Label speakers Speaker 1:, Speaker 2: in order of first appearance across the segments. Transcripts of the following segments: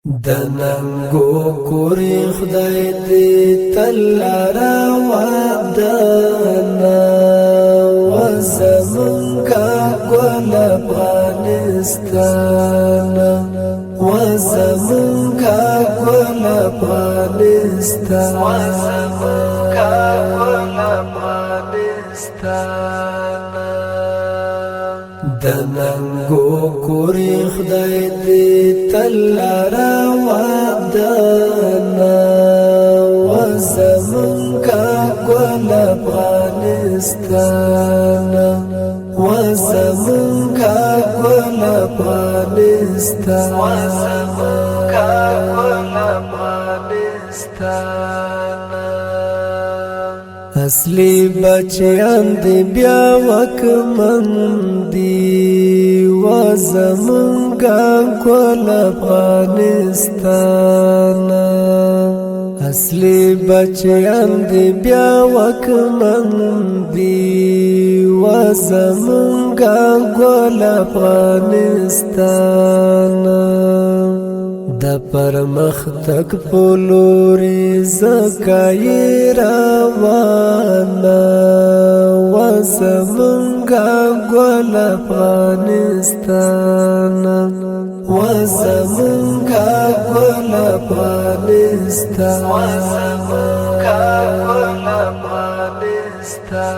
Speaker 1: دننګو کوري خدای دې تل راوادنا وزمونکا ګل افغانستان وزمونکا ګل افغانستان وزمونکا ګل افغانستان دننګو کوري خدای دې تل راوادنا وزمونکا ګل افغانستان وزمونکا ګل افغانستان وزمونکا ګل افغانستان اصلي بچیان دی بیا وکمن دی وزمونکا ګل افغانستان اصلي بچیان دی بیا وکمن دی وزمونکا ګل افغانستان د پرمخ تک پلوري زکای روانه وزمونکا ګل افغانستان وزمونکا ګل افغانستان وزمونکا ګل افغانستان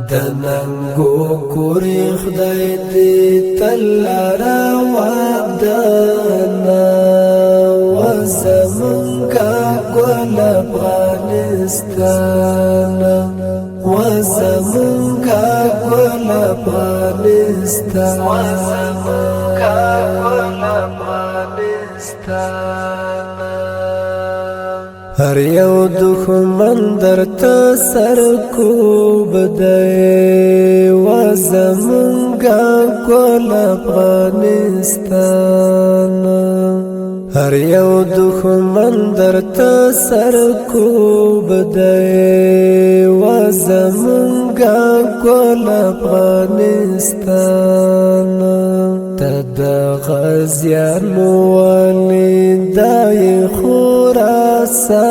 Speaker 1: دننګو کوري خدای دې تل راوادنا وزمونکا ګل افغانستان وزمونکا ګل افغانستان وزمونکا ګل افغانستان هر یو دښمن درته سرکوب دی وزمونکا ګل افغانستان هر یو دښمن درته سرکوب دی وزمونکا ګل افغانستان د غازیانو ولیدای خراسان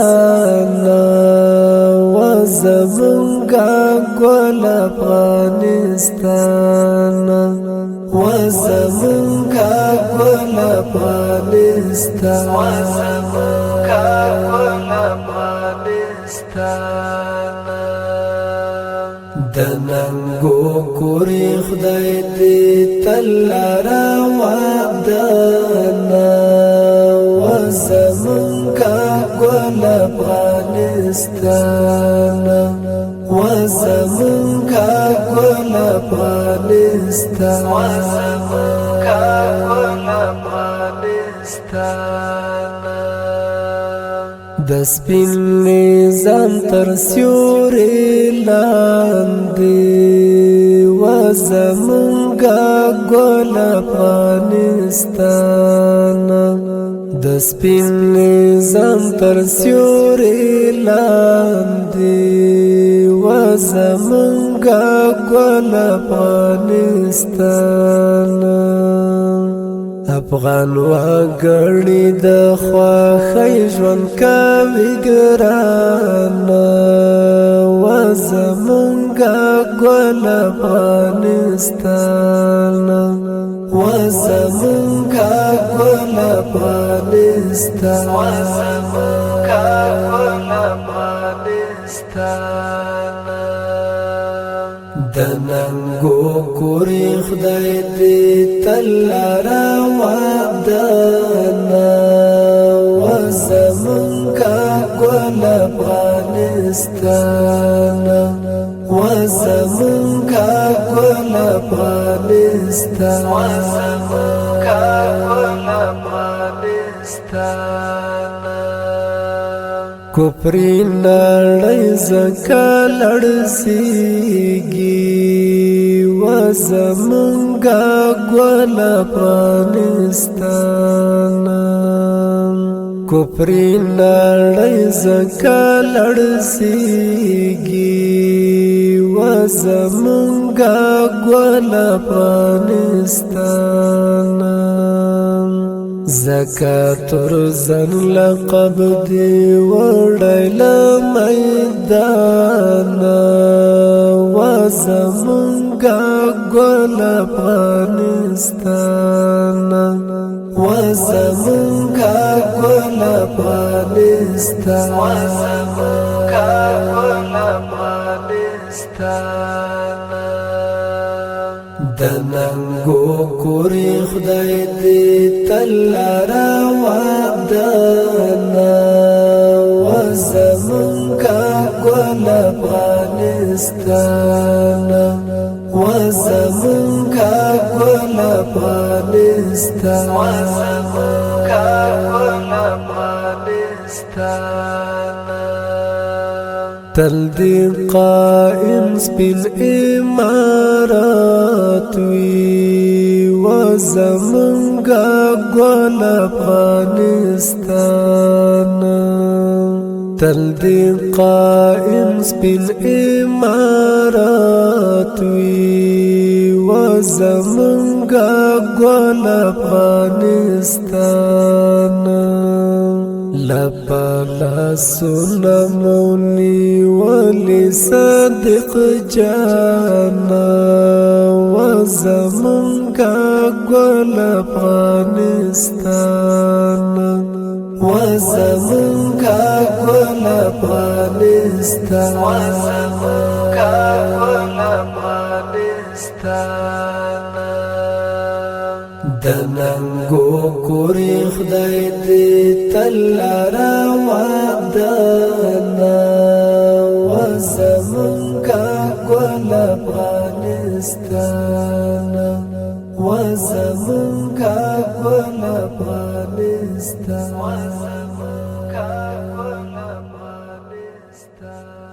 Speaker 1: وزمونکا ګل افغانستان وزمونکا ګل افغانستان وزمونکا ګل افغانستان دننګو کوري خدای دې تل راوادنا وزمونکا ګل افغانستان وزمونکا ګل افغانستان وزمونکا ګل افغانستان د سپین نظام تر سیوري لاندې وزمونکا ګل افغانستان د سپین نظام تر سیوري لاندې وزمونکا ګل افغانستان افغان وګړي د خوښۍ ژوند کوي ګران وزمونکا ګل افغانستان وزمونکا ګل افغانستان وزمونکا ګل افغانستان دننګو کوري خدای دې تل راوادنا وزمونکا ګل افغانستان وزمونکا ګل افغانستان وزمونکا ګل افغانستان کفري نړۍ زکه لړزيږي وزمونکا ګل افغانستان کفري نړۍ زکه لړزيږي وزمونکا ګل افغانستان زکاتر زن لقب دی وړی له میدانه وزمونږه ګل افغانستان وزمونږه ګل افغانستان د ننګو کورې خدای دې تل راوعدانا وزمونږه ګل افغانستان وزمونږه ګل افغانستان تل دی قائم سپین امارات وی وزمونږه ګل افغانستان تل دی قائم سپین امارات وی وزمونږه ګل افغانستان لپلا سنمونی ولی صدق جانا وزمونږه ګل افغانستان وزمونږه ګل افغانستان د ننګو کورې خدای دې تل راوعدانا وزمونږه ګل افغانستان وزمونږه ګل افغانستان